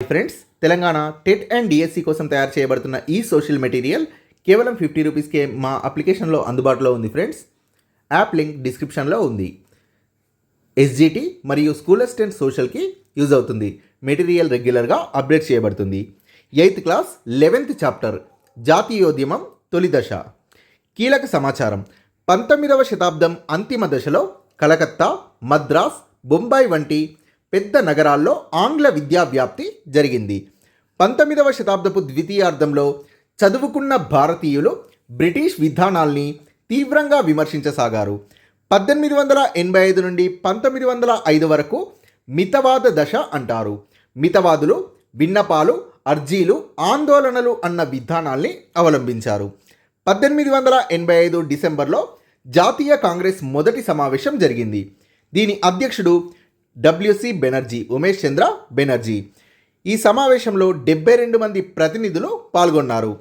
Friends, Telangana TET and DSC కోసం తయారు చేయబడుతున్న ఈ సోషల్ మెటీరియల్ కేవలం 50 రూపీస్కే మా అప్లికేషన్లో అందుబాటులో ఉంది. ఫ్రెండ్స్, యాప్ లింక్ డిస్క్రిప్షన్లో ఉంది. ఎస్జిటి మరియు స్కూల్ అసిస్టెంట్ సోషల్కి యూజ్ అవుతుంది. మెటీరియల్ రెగ్యులర్గా అప్డేట్ చేయబడుతుంది. 8th క్లాస్ 11th చాప్టర్ జాతీయోద్యమం తొలి దశ. కీలక సమాచారం: 19వ శతాబ్దం అంతిమ దశలో కలకత్తా, మద్రాస్, బొంబాయి వంటి పెద్ద నగరాల్లో ఆంగ్ల విద్యా వ్యాప్తి జరిగింది. 19వ శతాబ్దపు ద్వితీయార్థంలో చదువుకున్న భారతీయులు బ్రిటిష్ విధానాల్ని తీవ్రంగా విమర్శించసాగారు. 1885 నుండి 1905 వరకు మితవాద దశ అంటారు. మితవాదులు విన్నపాలు, అర్జీలు, ఆందోళనలు అన్న విధానాల్ని అవలంబించారు. 1885 డిసెంబర్లో జాతీయ కాంగ్రెస్ మొదటి సమావేశం జరిగింది. దీని అధ్యక్షుడు డబ్ల్యూసి బెనర్జీ, ఉమేష్ చంద్ర బెనర్జీ. ఈ సమావేశంలో 72 మంది ప్రతినిధులు పాల్గొన్నారు.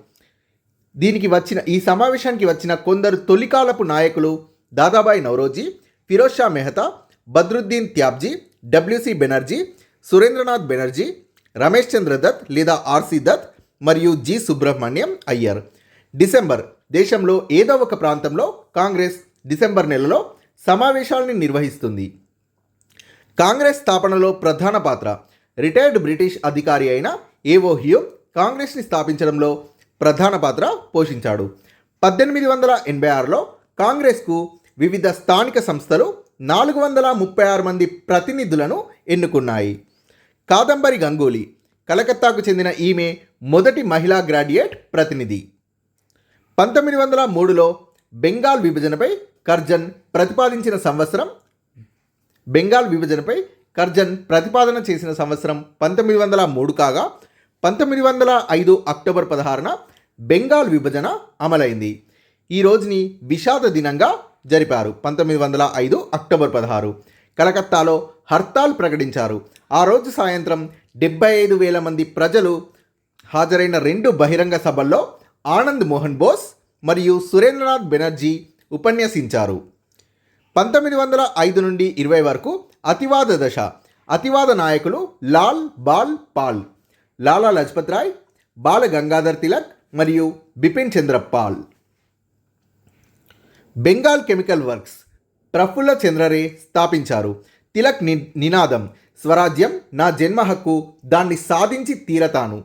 ఈ సమావేశానికి వచ్చిన కొందరు తొలికాలపు నాయకులు దాదాబాయి నౌరోజీ, ఫిరోజ్ షా మెహతా, బద్రుద్దీన్ త్యాబ్జీ, డబ్ల్యూసి బెనర్జీ, సురేంద్రనాథ్ బెనర్జీ, రమేష్ చంద్ర దత్ లేదా ఆర్సి దత్ మరియు జి సుబ్రహ్మణ్యం అయ్యర్. డిసెంబర్: దేశంలో ఏదో ఒక ప్రాంతంలో కాంగ్రెస్ డిసెంబర్ నెలలో సమావేశాలని నిర్వహిస్తుంది. కాంగ్రెస్ స్థాపనలో ప్రధాన పాత్ర రిటైర్డ్ బ్రిటిష్ అధికారి అయిన ఏవో హ్యూమ్ కాంగ్రెస్ని స్థాపించడంలో ప్రధాన పాత్ర పోషించాడు. 1886లో కాంగ్రెస్కు వివిధ స్థానిక సంస్థలు 436 మంది ప్రతినిధులను ఎన్నుకున్నాయి. కాదంబరి గంగూలీ, కలకత్తాకు చెందిన ఈమె మొదటి మహిళా గ్రాడ్యుయేట్ ప్రతినిధి. 1903లో బెంగాల్ విభజనపై కర్జన్ ప్రతిపాదన చేసిన సంవత్సరం 1903 కాగా 1905 అక్టోబర్ 16న బెంగాల్ విభజన అమలైంది. ఈ రోజుని విషాద దినంగా జరిపారు. 1905 అక్టోబర్ 16 కలకత్తాలో హర్తాల్ ప్రకటించారు. ఆ రోజు సాయంత్రం 75,000 మంది ప్రజలు హాజరైన 2 బహిరంగ సభల్లో ఆనంద్ మోహన్ బోస్ మరియు సురేంద్రనాథ్ బెనర్జీ ఉపన్యసించారు. 1905 నుండి 20 వరకు అతివాద దశ. అతివాద నాయకులు లాల్ బాల్ పాల్, లాలా లజపత్ రాయ్, బాల గంగాధర్ తిలక్ మరియు బిపిన్ చంద్ర పాల్. బెంగాల్ కెమికల్ వర్క్స్ ప్రఫుల్ల చంద్ర రే స్థాపించారు. తిలక్ నినాదం: స్వరాజ్యం నా జన్మ హక్కు, దాన్ని సాధించి తీరతాను.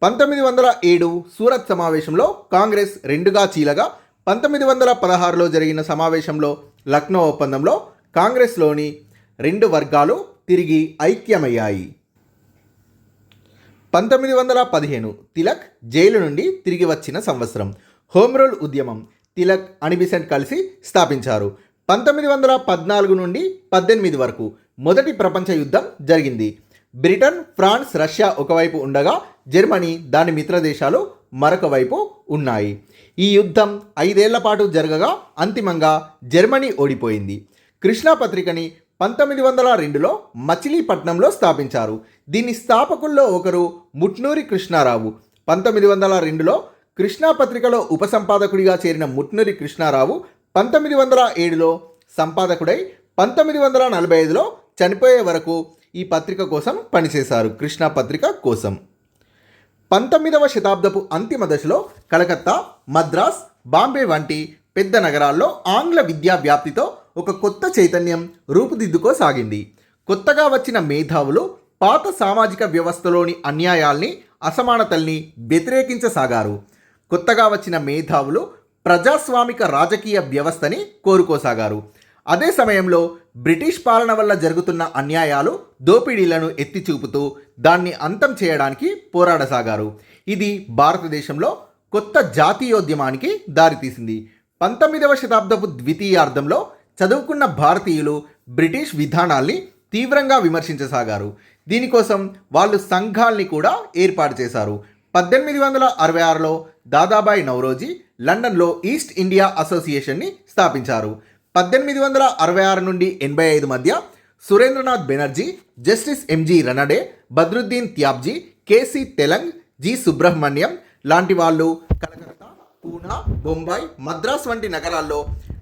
1907 సూరత్ సమావేశంలో కాంగ్రెస్ 2గా చీలగా 1916లో జరిగిన సమావేశంలో లక్నో ఒప్పందంలో కాంగ్రెస్లోని 2 వర్గాలు తిరిగి ఐక్యమయ్యాయి. 1915 తిలక్ జైలు నుండి తిరిగి వచ్చిన సంవత్సరం. హోమ్ రూల్ ఉద్యమం తిలక్, అనిబిసెంట్ కలిసి స్థాపించారు. 1914 నుండి 18 వరకు మొదటి ప్రపంచ యుద్ధం జరిగింది. బ్రిటన్, ఫ్రాన్స్, రష్యా ఒకవైపు ఉండగా జర్మనీ, దాని మిత్ర దేశాలు మరొక వైపు ఉన్నాయి. ఈ యుద్ధం 5 ఏళ్ల పాటు జరగగా అంతిమంగా జర్మనీ ఓడిపోయింది. కృష్ణా పత్రికని 1902లో మచిలీపట్నంలో స్థాపించారు. దీని స్థాపకుల్లో ఒకరు ముట్నూరి కృష్ణారావు. 1902లో కృష్ణా పత్రికలో ఉపసంపాదకుడిగా చేరిన ముట్నూరి కృష్ణారావు 1907లో సంపాదకుడై 1945లో చనిపోయే వరకు ఈ పత్రిక కోసం పనిచేశారు. కృష్ణా పత్రిక కోసం. 19వ శతాబ్దపు అంతిమ దశలో కలకత్తా, మద్రాస్, బాంబే వంటి పెద్ద నగరాల్లో ఆంగ్ల విద్యా వ్యాప్తితో ఒక కొత్త చైతన్యం రూపుదిద్దుకోసాగింది. కొత్తగా వచ్చిన మేధావులు పాత సామాజిక వ్యవస్థలోని అన్యాయాల్ని, అసమానతల్ని వ్యతిరేకించసాగారు. కొత్తగా వచ్చిన మేధావులు ప్రజాస్వామిక రాజకీయ వ్యవస్థని కోరుకోసాగారు. అదే సమయంలో బ్రిటిష్ పాలన వల్ల జరుగుతున్న అన్యాయాలు, దోపిడీలను ఎత్తి చూపుతూ దాన్ని అంతం చేయడానికి పోరాడసాగారు. ఇది భారతదేశంలో కొత్త జాతీయోద్యమానికి దారితీసింది. 19వ శతాబ్దపు ద్వితీయార్థంలో చదువుకున్న భారతీయులు బ్రిటిష్ విధానాల్ని తీవ్రంగా విమర్శించసాగారు. దీనికోసం వాళ్ళు సంఘాల్ని కూడా ఏర్పాటు చేశారు. 1866లో దాదాబాయి నౌరోజీ లండన్లో ఈస్ట్ ఇండియా అసోసియేషన్ని స్థాపించారు. 1866 నుండి 85 మధ్య సురేంద్రనాథ్ బెనర్జీ, జస్టిస్ ఎంజి రనడే, బద్రుద్దీన్ త్యాబ్జీ, కేసి తెలంగ్, జి సుబ్రహ్మణ్యం లాంటి వాళ్ళు కలకత్తా, పూనా, బొంబాయి, మద్రాస్ వంటి నగరాల్లో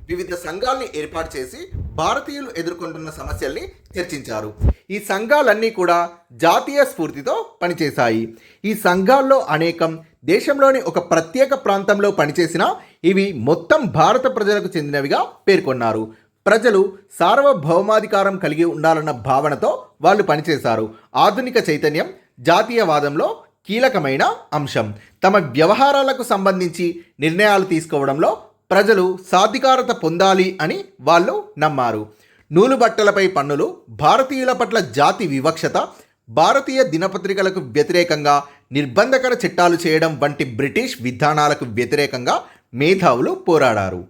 వివిధ సంఘాల్ని ఏర్పాటు చేసి భారతీయులు ఎదుర్కొంటున్న సమస్యల్ని చర్చించారు. ఈ సంఘాలన్నీ కూడా జాతీయ స్ఫూర్తితో పనిచేశాయి. ఈ సంఘాల్లో అనేకం దేశంలోని ఒక ప్రత్యేక ప్రాంతంలో పనిచేసినా ఇవి మొత్తం భారత ప్రజలకు చెందినవిగా పేర్కొన్నారు. ప్రజలు సార్వభౌమాధికారం కలిగి ఉండాలన్న భావనతో వాళ్ళు పనిచేశారు. ఆధునిక చైతన్యం జాతీయవాదంలో కీలకమైన అంశం. తమ వ్యవహారాలకు సంబంధించి నిర్ణయాలు తీసుకోవడంలో ప్రజలు సాధికారత పొందాలి అని వాళ్ళు నమ్మారు. నూలు బట్టలపై పన్నులు, భారతీయుల పట్ల జాతి వివక్షత, భారతీయ దినపత్రికలకు వ్యతిరేకంగా నిర్బంధకర చట్టాలు చేయడం వంటి బ్రిటిష్ విధానాలకు వ్యతిరేకంగా మేధావులు పోరాడారు.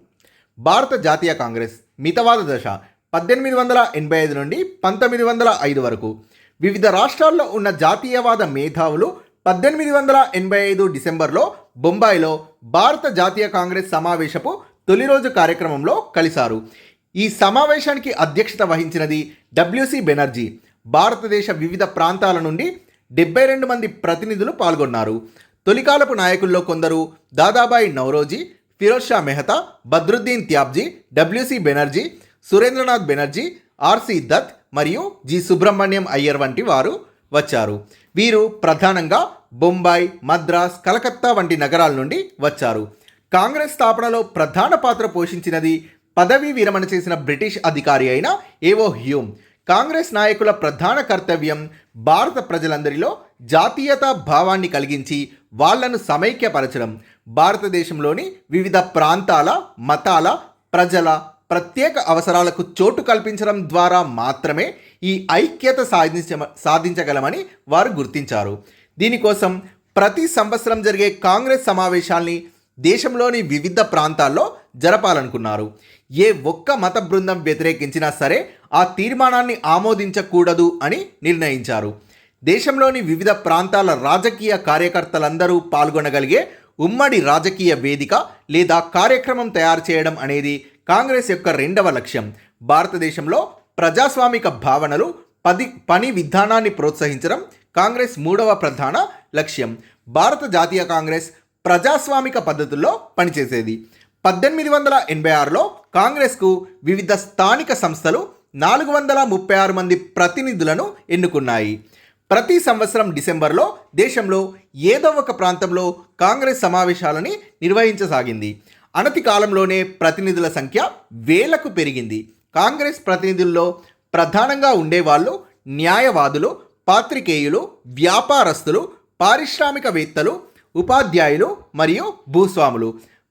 భారత జాతీయ కాంగ్రెస్ మితవాద దశ 1885 నుండి 1905 వరకు. వివిధ రాష్ట్రాల్లో ఉన్న జాతీయవాద మేధావులు 1885 డిసెంబర్లో బొంబాయిలో భారత జాతీయ కాంగ్రెస్ సమావేశపు తొలి రోజు కార్యక్రమంలో కలిశారు. ఈ సమావేశానికి అధ్యక్షత వహించినది డబ్ల్యూసి బెనర్జీ. భారతదేశ వివిధ ప్రాంతాల నుండి 72 మంది ప్రతినిధులు పాల్గొన్నారు. తొలికాలపు నాయకుల్లో కొందరు దాదాబాయి నౌరోజీ, ఫిరోజ్ షా మెహతా, బద్రుద్దీన్ త్యాబ్జీ, డబ్ల్యూసి బెనర్జీ, సురేంద్రనాథ్ బెనర్జీ, ఆర్సి దత్ మరియు జి సుబ్రహ్మణ్యం అయ్యర్ వంటి వారు వచ్చారు. వీరు ప్రధానంగా బొంబాయి, మద్రాస్, కలకత్తా వంటి నగరాల నుండి వచ్చారు. కాంగ్రెస్ స్థాపనలో ప్రధాన పాత్ర పోషించినది పదవీ విరమణ చేసిన బ్రిటిష్ అధికారి అయిన ఏవో హ్యూమ్. కాంగ్రెస్ నాయకుల ప్రధాన కర్తవ్యం భారత ప్రజలందరిలో జాతీయతా భావాన్ని కలిగించి వాళ్లను సమైక్యపరచడం. భారతదేశంలోని వివిధ ప్రాంతాల, మతాల ప్రజల ప్రత్యేక అవసరాలకు చోటు కల్పించడం ద్వారా మాత్రమే ఈ ఐక్యత సాధించగలమని వారు గుర్తించారు. దీనికోసం ప్రతి సంవత్సరం జరిగే కాంగ్రెస్ సమావేశాల్ని దేశంలోని వివిధ ప్రాంతాల్లో జరపాలనుకున్నారు. ఏ ఒక్క మత బృందం వ్యతిరేకించినా సరే ఆ తీర్మానాన్ని ఆమోదించకూడదు అని నిర్ణయించారు. దేశంలోని వివిధ ప్రాంతాల రాజకీయ కార్యకర్తలందరూ పాల్గొనగలిగే ఉమ్మడి రాజకీయ వేదిక లేదా కార్యక్రమం తయారు చేయడం అనేది కాంగ్రెస్ యొక్క రెండవ లక్ష్యం. భారతదేశంలో ప్రజాస్వామిక భావనలు, పని విధానాన్ని ప్రోత్సహించడం కాంగ్రెస్ మూడవ ప్రధాన లక్ష్యం. భారత జాతీయ కాంగ్రెస్ ప్రజాస్వామిక పద్ధతుల్లో పనిచేసేది. 1886లో కాంగ్రెస్కు వివిధ స్థానిక సంస్థలు 436 మంది ప్రతినిధులను ఎన్నుకున్నాయి. ప్రతి సంవత్సరం డిసెంబర్లో దేశంలో ఏదో ఒక ప్రాంతంలో కాంగ్రెస్ సమావేశాలని నిర్వహించసాగింది. అనతి కాలంలోనే ప్రతినిధుల సంఖ్య వేలకు పెరిగింది. కాంగ్రెస్ ప్రతినిధుల్లో ప్రధానంగా ఉండేవాళ్ళు న్యాయవాదులు, పాత్రికేయులు, వ్యాపారస్తులు, పారిశ్రామికవేత్తలు, ఉపాధ్యాయులు మరియు భూస్వాములు.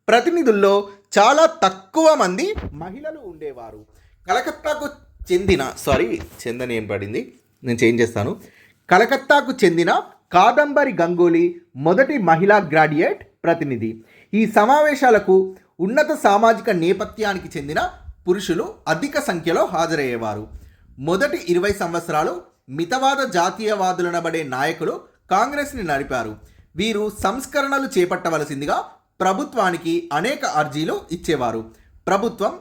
ప్రతినిధుల్లో చాలా తక్కువ మంది మహిళలు ఉండేవారు. కలకత్తాకు కలకత్తాకు చెందిన కాదంబరి గంగూలీ మొదటి మహిళా గ్రాడ్యుయేట్ ప్రతినిధి. ఈ సమావేశాలకు ఉన్నత సామాజిక నేపథ్యానికి చెందిన పురుషులు అధిక సంఖ్యలో హాజరయ్యేవారు. మొదటి 20 సంవత్సరాలు మితవాద జాతీయవాదులనబడే నాయకులు కాంగ్రెస్ని నడిపారు. వీరు సంస్కరణలు చేపట్టవలసిందిగా ప్రభుత్వానికి అనేక అర్జీలు ఇచ్చేవారు. ప్రభుత్వం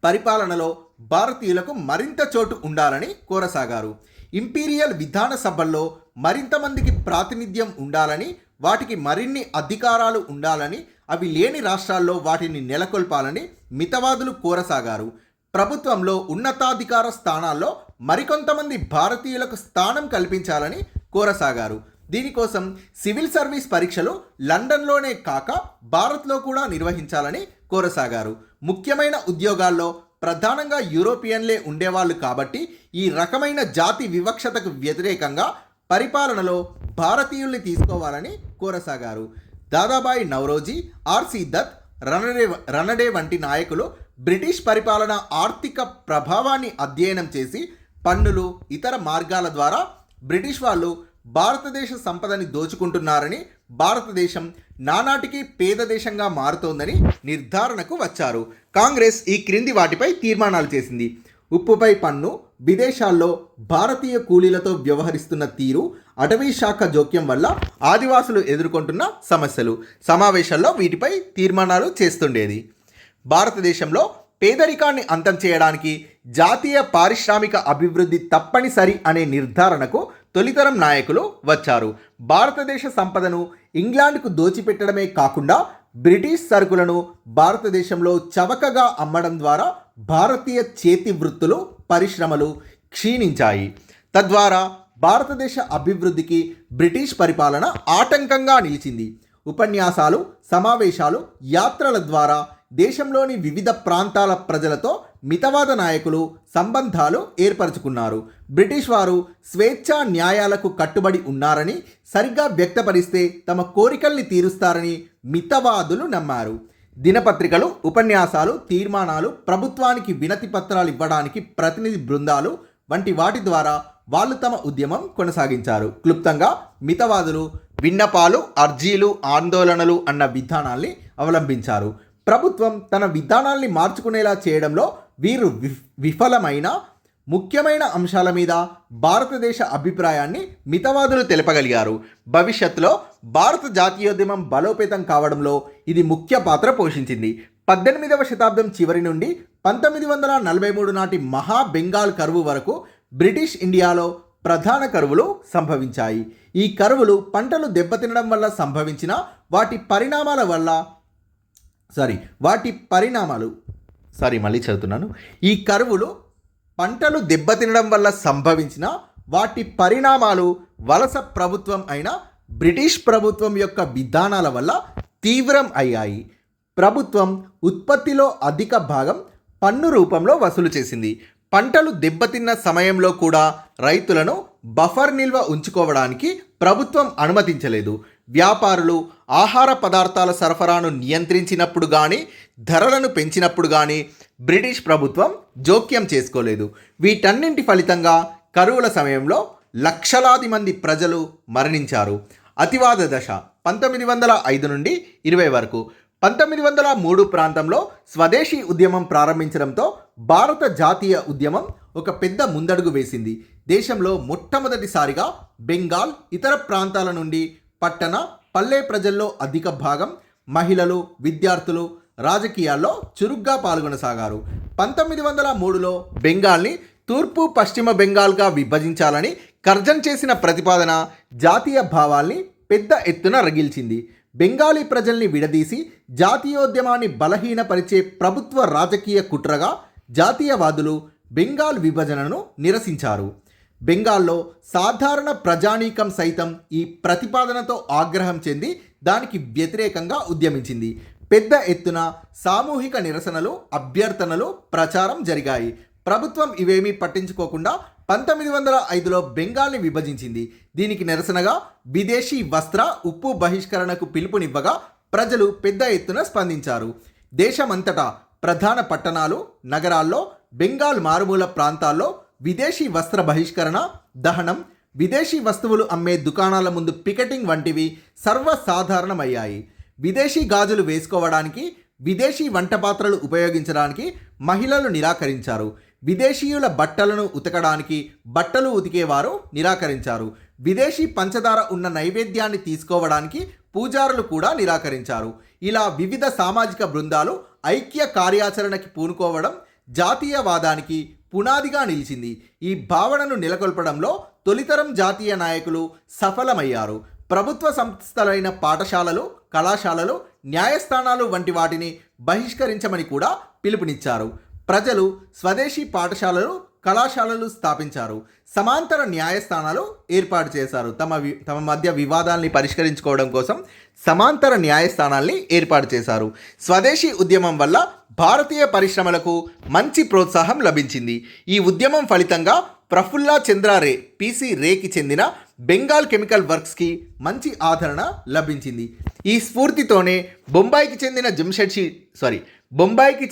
పరిపాలనలో భారతీయులకు మరింత చోటు ఉండాలని కోరసాగారు. ఇంపీరియల్ విధాన సభల్లో మరింత మందికి ప్రాతినిధ్యం ఉండాలని, వాటికి మరిన్ని అధికారాలు ఉండాలని, అవి లేని రాష్ట్రాల్లో వాటిని నెలకొల్పాలని మితవాదులు కోరసాగారు. ప్రభుత్వంలో ఉన్నతాధికార స్థానాల్లో మరికొంతమంది భారతీయులకు స్థానం కల్పించాలని కోరసాగారు. దీనికోసం సివిల్ సర్వీస్ పరీక్షలు లండన్లోనే కాక భారత్లో కూడా నిర్వహించాలని కోరసాగారు. ముఖ్యమైన ఉద్యోగాల్లో ప్రధానంగా యూరోపియన్లే ఉండేవాళ్ళు కాబట్టి ఈ రకమైన జాతి వివక్షతకు వ్యతిరేకంగా పరిపాలనలో భారతీయుల్ని తీసుకోవాలని కోరసాగారు. దాదాబాయి నౌరోజీ, ఆర్సి దత్, రనడే వంటి నాయకులు బ్రిటిష్ పరిపాలన ఆర్థిక ప్రభావాన్ని అధ్యయనం చేసి పన్నులు, ఇతర మార్గాల ద్వారా బ్రిటిష్ వాళ్ళు భారతదేశ సంపదని దోచుకుంటున్నారని, భారతదేశం నానాటికి పేద దేశంగా మారుతోందని నిర్ధారణకు వచ్చారు. కాంగ్రెస్ ఈ క్రింది వాటిపై తీర్మానాలు చేసింది. ఉప్పుపై పన్ను, విదేశాల్లో భారతీయ కూలీలతో వ్యవహరిస్తున్న తీరు, అటవీ శాఖ జోక్యం వల్ల ఆదివాసులు ఎదుర్కొంటున్న సమస్యలు. సమావేశాల్లో వీటిపై తీర్మానాలు చేస్తుండేది. భారతదేశంలో పేదరికాన్ని అంతం చేయడానికి జాతీయ పారిశ్రామిక అభివృద్ధి తప్పనిసరి అనే నిర్ధారణకు తొలితరం నాయకులు వచ్చారు. భారతదేశ సంపదను ఇంగ్లాండ్కు దోచిపెట్టడమే కాకుండా బ్రిటిష్ సరుకులను భారతదేశంలో చవకగా అమ్మడం ద్వారా భారతీయ చేతి వృత్తులు పరిశ్రమలు క్షీణించాయి. తద్వారా భారతదేశ అభివృద్ధికి బ్రిటిష్ పరిపాలన ఆటంకంగా నిలిచింది. ఉపన్యాసాలు, సమావేశాలు, యాత్రల ద్వారా దేశంలోని వివిధ ప్రాంతాల ప్రజలతో మితవాద నాయకులు సంబంధాలు ఏర్పరచుకున్నారు. బ్రిటిష్ వారు స్వేచ్ఛా న్యాయాలకు కట్టుబడి ఉన్నారని, సరిగ్గా వ్యక్తపరిస్తే తమ కోరికల్ని తీరుస్తారని మితవాదులు నమ్మారు. దినపత్రికలు, ఉపన్యాసాలు, తీర్మానాలు, ప్రభుత్వానికి వినతి పత్రాలు ఇవ్వడానికి ప్రతినిధి బృందాలు వంటి వాటి ద్వారా వాళ్ళు తమ ఉద్యమం కొనసాగించారు. క్లుప్తంగా మితవాదులు విన్నపాలు, అర్జీలు, ఆందోళనలు అన్న విధానాల్ని అవలంబించారు. ప్రభుత్వం తన విధానాల్ని మార్చుకునేలా చేయడంలో వీరు విఫలమైన ముఖ్యమైన అంశాల మీద భారతదేశ అభిప్రాయాన్ని మితవాదులు తెలపగలిగారు. భవిష్యత్తులో భారత జాతీయోద్యమం బలోపేతం కావడంలో ఇది ముఖ్య పాత్ర పోషించింది. 18వ శతాబ్దం చివరి నుండి 1943 నాటి మహా బెంగాల్ కరువు వరకు బ్రిటిష్ ఇండియాలో ప్రధాన కరువులు సంభవించాయి. ఈ కరువులు పంటలు దెబ్బతినడం వల్ల సంభవించిన ఈ కరువులు పంటలు దెబ్బతినడం వల్ల సంభవించిన వాటి పరిణామాలు వలస ప్రభుత్వం అయిన బ్రిటిష్ ప్రభుత్వం యొక్క విధానాల వల్ల తీవ్రం అయ్యాయి. ప్రభుత్వం ఉత్పత్తిలో అధిక భాగం పన్ను రూపంలో వసూలు చేసింది. పంటలు దెబ్బతిన్న సమయంలో కూడా రైతులను బఫర్ నిల్వ ఉంచుకోవడానికి ప్రభుత్వం అనుమతించలేదు. వ్యాపారులు ఆహార పదార్థాల సరఫరాను నియంత్రించినప్పుడు కానీ, ధరలను పెంచినప్పుడు కానీ బ్రిటిష్ ప్రభుత్వం జోక్యం చేసుకోలేదు. వీటన్నింటి ఫలితంగా కరువుల సమయంలో లక్షలాది మంది ప్రజలు మరణించారు. అతివాద దశ 1905 నుండి 20 వరకు. 1903 ప్రాంతంలో స్వదేశీ ఉద్యమం ప్రారంభించడంతో భారత జాతీయ ఉద్యమం ఒక పెద్ద ముందడుగు వేసింది. దేశంలో మొట్టమొదటిసారిగా బెంగాల్, ఇతర ప్రాంతాల నుండి పట్టణ, పల్లె ప్రజల్లో అధిక భాగం మహిళలు, విద్యార్థులు రాజకీయాల్లో చురుగ్గా పాల్గొనసాగారు. 1903లో బెంగాల్ని తూర్పు, పశ్చిమ బెంగాల్గా విభజించాలని కర్జన్ చేసిన ప్రతిపాదన జాతీయ భావాల్ని పెద్ద ఎత్తున రగిల్చింది. బెంగాలీ ప్రజల్ని విడదీసి జాతీయోద్యమాన్ని బలహీనపరిచే ప్రభుత్వ రాజకీయ కుట్రగా జాతీయవాదులు బెంగాల్ విభజనను నిరసించారు. బెంగాల్లో సాధారణ ప్రజానీకం సైతం ఈ ప్రతిపాదనతో ఆగ్రహం చెంది దానికి వ్యతిరేకంగా ఉద్యమించింది. పెద్ద ఎత్తున సామూహిక నిరసనలు, అభ్యర్థనలు, ప్రచారం జరిగాయి. ప్రభుత్వం ఇవేమీ పట్టించుకోకుండా 1905లో బెంగాల్ని విభజించింది. దీనికి నిరసనగా విదేశీ వస్త్ర, ఉప్పు బహిష్కరణకు పిలుపునివ్వగా ప్రజలు పెద్ద ఎత్తున స్పందించారు. దేశమంతటా ప్రధాన పట్టణాలు, నగరాల్లో, బెంగాల్ మారుమూల ప్రాంతాల్లో విదేశీ వస్త్ర బహిష్కరణ, దహనం, విదేశీ వస్తువులు అమ్మే దుకాణాల ముందు పికెటింగ్ వంటివి సర్వసాధారణమయ్యాయి. విదేశీ గాజులు వేసుకోవడానికి, విదేశీ వంట పాత్రలు ఉపయోగించడానికి మహిళలు నిరాకరించారు. విదేశీయుల బట్టలను ఉతకడానికి బట్టలు ఉతికేవారు నిరాకరించారు. విదేశీ పంచదార ఉన్న నైవేద్యాన్ని తీసుకోవడానికి పూజారులు కూడా నిరాకరించారు. ఇలా వివిధ సామాజిక బృందాలు ఐక్య కార్యాచరణకి పూనుకోవడం జాతీయవాదానికి పునాదిగా నిలిచింది. ఈ భావనను నెలకొల్పడంలో తొలితరం జాతీయ నాయకులు సఫలమయ్యారు. ప్రభుత్వ సంస్థలైన పాఠశాలలు, కళాశాలలు, న్యాయస్థానాలు వంటి వాటిని బహిష్కరించమని కూడా పిలుపునిచ్చారు. ప్రజలు స్వదేశీ పాఠశాలలు, కళాశాలలు స్థాపించారు. సమాంతర న్యాయస్థానాలు ఏర్పాటు చేశారు. తమ మధ్య వివాదాల్ని పరిష్కరించుకోవడం కోసం సమాంతర న్యాయస్థానాల్ని ఏర్పాటు చేశారు. స్వదేశీ ఉద్యమం వల్ల భారతీయ పరిశ్రమలకు మంచి ప్రోత్సాహం లభించింది. ఈ ఉద్యమం ఫలితంగా ప్రఫుల్లా చంద్ర రే, పిసి రేకి చెందిన బెంగాల్ కెమికల్ వర్క్స్కి మంచి ఆదరణ లభించింది. ఈ స్ఫూర్తితోనే బొంబాయికి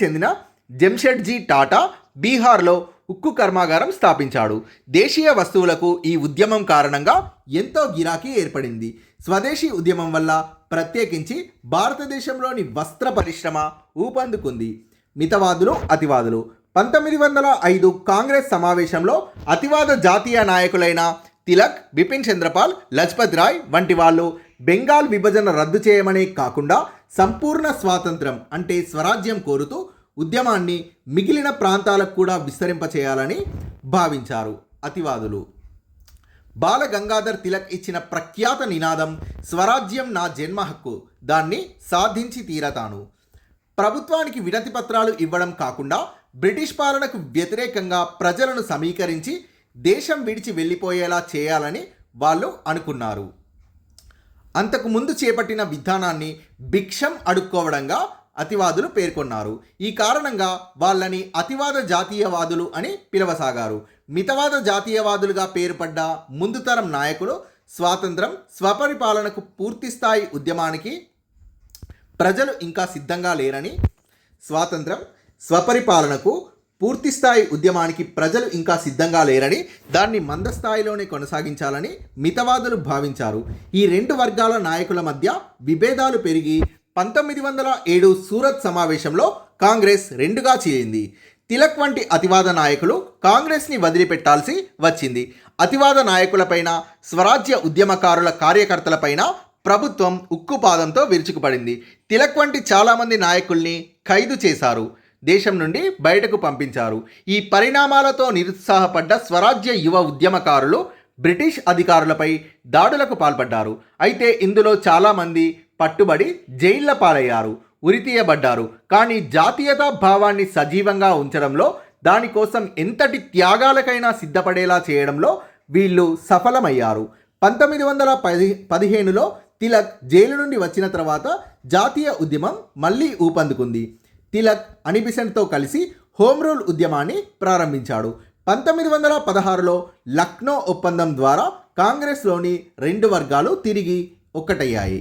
చెందిన జంషెడ్జీ టాటా బీహార్లో ఉక్కు కర్మాగారం స్థాపించాడు. దేశీయ వస్తువులకు ఈ ఉద్యమం కారణంగా ఎంతో గిరాకీ ఏర్పడింది. స్వదేశీ ఉద్యమం వల్ల ప్రత్యేకించి భారతదేశంలోని వస్త్ర పరిశ్రమ ఊపందుకుంది. మితవాదులు, అతివాదులు 1905 కాంగ్రెస్ సమావేశంలో అతివాద జాతీయ నాయకులైన తిలక్, బిపిన్ చంద్రపాల్, లజపత్ రాయ్ వంటి వాళ్ళు బెంగాల్ విభజన రద్దు చేయమనే కాకుండా సంపూర్ణ స్వాతంత్రం అంటే స్వరాజ్యం కోరుతూ ఉద్యమాన్ని మిగిలిన ప్రాంతాలకు కూడా విస్తరింపచేయాలని భావించారు అతివాదులు. బాల గంగాధర్ తిలక్ ఇచ్చిన ప్రఖ్యాత నినాదం స్వరాజ్యం నా జన్మ హక్కు, దాన్ని సాధించి తీరతాను. ప్రభుత్వానికి వినతి పత్రాలు ఇవ్వడం కాకుండా బ్రిటిష్ పాలనకు వ్యతిరేకంగా ప్రజలను సమీకరించి దేశం విడిచి వెళ్ళిపోయేలా చేయాలని వాళ్ళు అనుకున్నారు. అంతకు ముందు చేపట్టిన విధానాన్ని భిక్షం అడుక్కోవడంగా అతివాదులు పేర్కొన్నారు. ఈ కారణంగా వాళ్ళని అతివాద జాతీయవాదులు అని పిలవసాగారు. మితవాద జాతీయవాదులుగా పేరుపడ్డ ముందు తరం నాయకులు స్వాతంత్రం, స్వపరిపాలనకు పూర్తిస్థాయి ఉద్యమానికి ప్రజలు ఇంకా సిద్ధంగా లేరని, స్వాతంత్రం, స్వపరిపాలనకు పూర్తిస్థాయి ఉద్యమానికి ప్రజలు ఇంకా సిద్ధంగా లేరని, దాన్ని మందస్థాయిలోనే కొనసాగించాలని మితవాదులు భావించారు. ఈ రెండు వర్గాల నాయకుల మధ్య విభేదాలు పెరిగి 1907 సూరత్ సమావేశంలో కాంగ్రెస్ రెండుగా చీలింది. తిలక్ వంటి అతివాద నాయకులు కాంగ్రెస్ని వదిలిపెట్టాల్సి వచ్చింది. అతివాద నాయకులపైన, స్వరాజ్య ఉద్యమకారుల కార్యకర్తలపైన ప్రభుత్వం ఉక్కుపాదంతో విరుచుకుపడింది. తిలక్ వంటి చాలామంది నాయకుల్ని ఖైదు చేశారు, దేశం నుండి బయటకు పంపించారు. ఈ పరిణామాలతో నిరుత్సాహపడ్డ స్వరాజ్య యువ ఉద్యమకారులు బ్రిటిష్ అధికారులపై దాడులకు పాల్పడ్డారు. అయితే ఇందులో చాలామంది పట్టుబడి జైళ్ల పాలయ్యారు, ఉరితీయబడ్డారు. కానీ జాతీయతా భావాన్ని సజీవంగా ఉంచడంలో, దానికోసం ఎంతటి త్యాగాలకైనా సిద్ధపడేలా చేయడంలో వీళ్ళు సఫలమయ్యారు. 1915లో తిలక్ జైలు నుండి వచ్చిన తర్వాత జాతీయ ఉద్యమం మళ్ళీ ఊపందుకుంది. తిలక్ అనిబిసెంట్తో కలిసి హోమ్ రూల్ ఉద్యమాన్ని ప్రారంభించాడు. 1916లో లక్నో ఒప్పందం ద్వారా కాంగ్రెస్లోని రెండు వర్గాలు తిరిగి ఒక్కటయ్యాయి.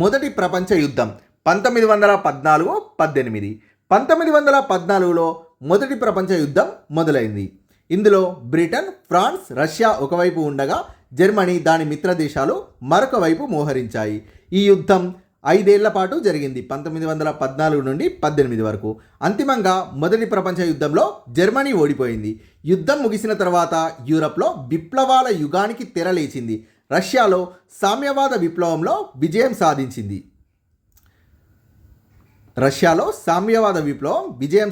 మొదటి ప్రపంచ యుద్ధం 1914-18. 1914లో మొదటి ప్రపంచ యుద్ధం మొదలైంది. ఇందులో బ్రిటన్, ఫ్రాన్స్, రష్యా ఒకవైపు ఉండగా జర్మనీ, దాని మిత్ర దేశాలు మరొక వైపు మోహరించాయి. ఈ యుద్ధం 5 ఏళ్ల పాటు జరిగింది, 1914 నుండి 18 వరకు. అంతిమంగా మొదటి ప్రపంచ యుద్ధంలో జర్మనీ ఓడిపోయింది. యుద్ధం ముగిసిన తర్వాత యూరప్లో విప్లవాల యుగానికి తెరలేచింది. రష్యాలో సామ్యవాద విప్లవంలో విజయం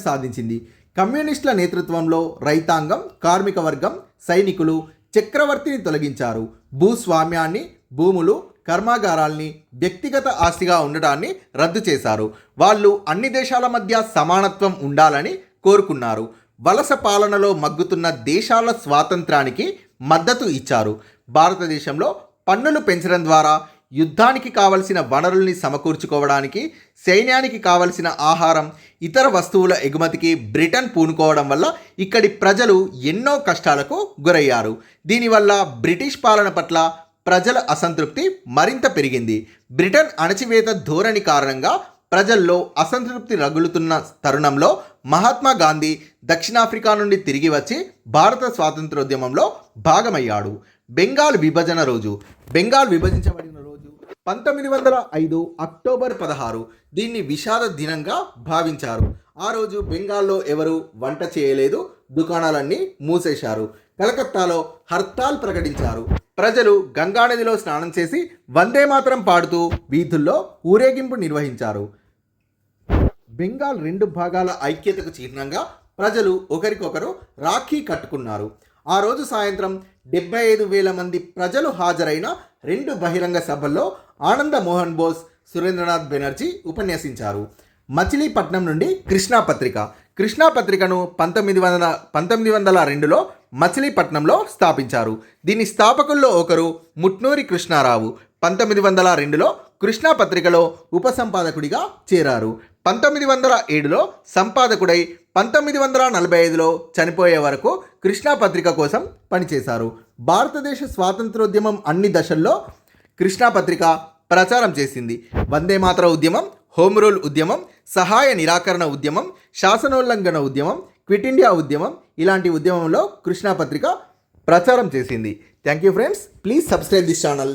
సాధించింది. కమ్యూనిస్టుల నేతృత్వంలో రైతాంగం, కార్మిక వర్గం, సైనికులు చక్రవర్తిని తొలగించారు. భూస్వామ్యాన్ని, భూములు, కర్మాగారాల్ని వ్యక్తిగత ఆస్తిగా ఉండటాన్ని రద్దు చేశారు. వాళ్ళు అన్ని దేశాల మధ్య సమానత్వం ఉండాలని కోరుకున్నారు. వలస పాలనలో మగ్గుతున్న దేశాల స్వాతంత్రానికి మద్దతు ఇచ్చారు. భారతదేశంలో పన్నులు పెంచడం ద్వారా యుద్ధానికి కావలసిన వనరుల్ని సమకూర్చుకోవడానికి, సైన్యానికి కావలసిన ఆహారం, ఇతర వస్తువుల ఎగుమతికి బ్రిటన్ పూనుకోవడం వల్ల ఇక్కడి ప్రజలు ఎన్నో కష్టాలకు గురయ్యారు. దీనివల్ల బ్రిటిష్ పాలన పట్ల ప్రజల అసంతృప్తి మరింత పెరిగింది. బ్రిటన్ అణచివేత ధోరణి కారణంగా ప్రజల్లో అసంతృప్తి రగులుతున్న తరుణంలో మహాత్మా గాంధీ దక్షిణాఫ్రికా నుండి తిరిగి వచ్చి భారత స్వాతంత్రోద్యమంలో భాగమయ్యాడు. బెంగాల్ విభజించబడిన రోజు 1905 అక్టోబర్ 16. దీన్ని విషాద దినంగా భావించారు. ఆ రోజు బెంగాల్లో ఎవరు వంట చేయలేదు, దుకాణాలన్నీ మూసేశారు. కలకత్తాలో హర్తాల్ ప్రకటించారు. ప్రజలు గంగానదిలో స్నానం చేసి వందే మాతరం పాడుతూ వీధుల్లో ఊరేగింపు నిర్వహించారు. బెంగాల్ రెండు భాగాల ఐక్యతకు చిహ్నంగా ప్రజలు ఒకరికొకరు రాఖీ కట్టుకున్నారు. ఆ రోజు సాయంత్రం 75,000 మంది ప్రజలు హాజరైన 2 బహిరంగ సభల్లో ఆనంద మోహన్ బోస్, సురేంద్రనాథ్ బెనర్జీ ఉపన్యసించారు. మచిలీపట్నం నుండి కృష్ణా పత్రికను 1902లో మచిలీపట్నంలో స్థాపించారు. దీని స్థాపకుల్లో ఒకరు ముట్నూరి కృష్ణారావు. 1902లో కృష్ణా పత్రికలో ఉపసంపాదకుడిగా చేరారు. 1907లో సంపాదకుడై 1945లో చనిపోయే వరకు కృష్ణా పత్రిక కోసం పనిచేశారు. భారతదేశ స్వాతంత్రోద్యమం అన్ని దశల్లో కృష్ణా పత్రిక ప్రచారం చేసింది. వందే మాతర ఉద్యమం, హోమ్ రూల్ ఉద్యమం, సహాయ నిరాకరణ ఉద్యమం, శాసనోల్లంఘన ఉద్యమం, క్విట్ ఇండియా ఉద్యమం, ఇలాంటి ఉద్యమంలో కృష్ణా పత్రిక ప్రచారం చేసింది. Thank you friends, please subscribe this channel.